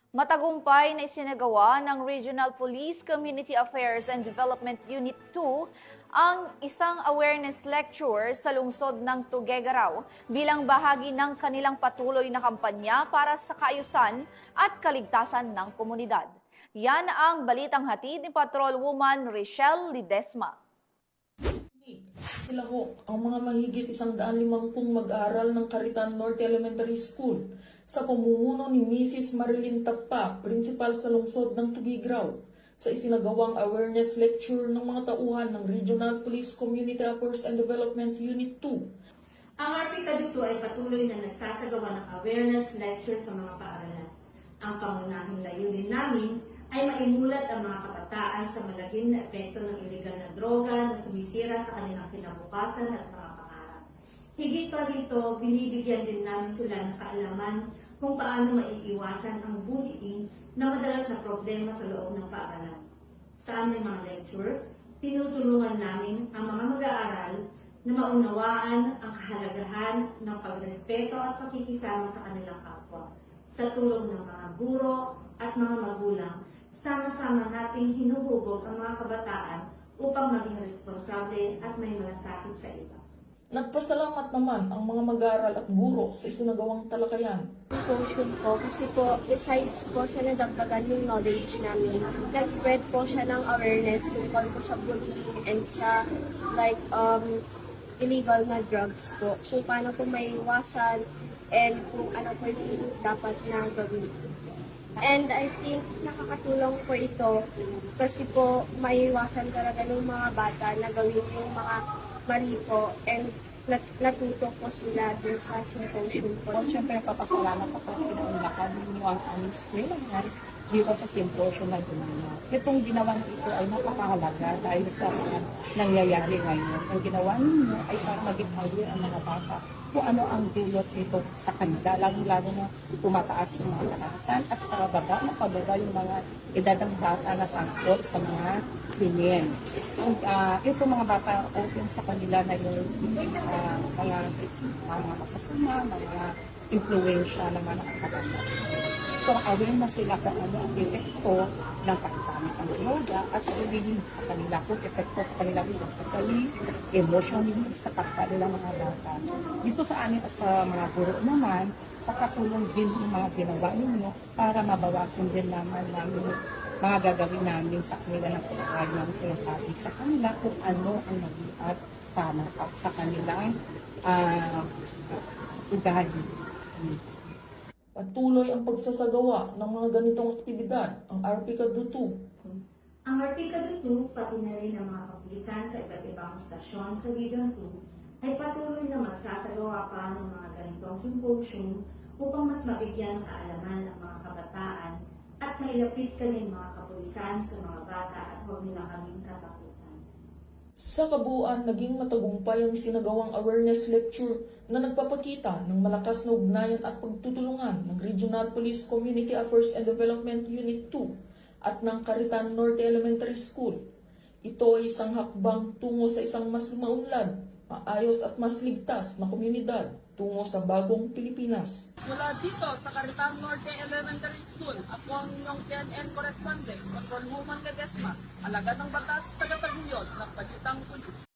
Matagumpay na isinagawa ng Regional Police Community Affairs and Development Unit 2 ang isang awareness lecture sa lungsod ng Tuguegarao bilang bahagi ng kanilang patuloy na kampanya para sa kaayusan at kaligtasan ng komunidad. Yan ang balitang hatid ni Patrolwoman Richelle Lidesma. Nilahok ang mga mahigit 150 mag-aaral ng Caritan Norte Elementary School sa pamumuno ni Mrs. Marilyn Tapa, principal sa lungsod ng Tuguegarao, sa isinagawang awareness lecture ng mga tauhan ng Regional Police Community Affairs and Development Unit 2. Ang RPK2 ay patuloy na nagsasagawa ng awareness lecture sa mga paaralan. Ang pangunahing layunin namin ay maimulat ang mga kabataan sa malagim na epekto ng iligal na droga na sumisira sa kanilang kinabukasan at mga pangarap. Higit pa rito, binibigyan din namin sila ng kaalaman kung paano maiiwasan ang bullying na madalas na problema sa loob ng paaralan. Sa aming mga lecture, tinutulungan namin ang mga mag-aaral na maunawaan ang kahalagahan ng pagrespeto at pakikisama sa kanilang kapwa. Sa tulong ng mga guro at mga magulang, sama-sama nating hinuhubog ang mga kabataan upang maging responsable at may malasakit sa iba. Nagpasalamat naman ang mga mag-aaral at guro sa isinagawang talakayan. Potion po kasi po besides po sa nadagdagan yung knowledge namin, nag-spread po siya ng awareness tungkol po sa bullying and sa illegal na drugs po, kung paano po maiwasan and kung ano po yung dapat na gawin. And I think nakakatulong po ito kasi po maiwasan talaga ng mga bata na gawin yung mga mali po and natuto po sila dun sa symposium po. Siyempre, papasalamat ako at pinaunlakan ninyo ang aming school dito sa symposium na ginawa. Itong ginawa ito ay napakahalaga dahil sa mga nangyayari ngayon. Ang ginawa ninyo ay para maging aware ang mga bata kung ano ang dulot nito sa kanila, lalo-lalo na tumataas yung mga kalasan at pababa yung mga edad ng bata na sangkot sa mga krimen. Ito mga bata, open sa kanila na yung mga masasama, mga impluensya ng mga nakakataas. So, aware na sila kung ano ang epekto ng paggamit ng droga at pagiging sa kanila kung epekto sa kanila physically, emotionally, sa kapalilang mga bata. Dito sa amin at sa mga guro naman, pakatulong din yung mga ginawa ninyo para mabawasan din naman namin mga gagawin namin sa kanila ng pag-aaral namin sinasabi sa kanila kung ano ang naging at tama sa kanilang ugali. Patuloy ang pagsasagawa ng mga ganitong aktibidad ang RPK2. Ang RPK2, pati na rin ang mga kapulisan sa iba't ibang stasyon sa Region 2, ay patuloy na magsasagawa pa ng mga ganitong symposium upang mas mabigyan ng kaalaman ng mga kabataan at mailapit kami mga kapulisan sa mga bata at huwag nila kaming katakutan. Sa kabuuan, naging matagumpay ang sinagawang awareness lecture na nagpapakita ng malakas na ugnayan at pagtutulungan ng Regional Police Community Affairs and Development Unit 2 at ng Caritan Norte Elementary School. Ito ay isang hakbang tungo sa isang mas maunlad, maayos at mas ligtas na komunidad tungo sa bagong Pilipinas. Mula dito sa Caritan Norte Elementary School, ako ang inyong PNN correspondent, Patrolwoman Ledesma, alagad ng batas, taga-taguyod ng Pagitang Pulis.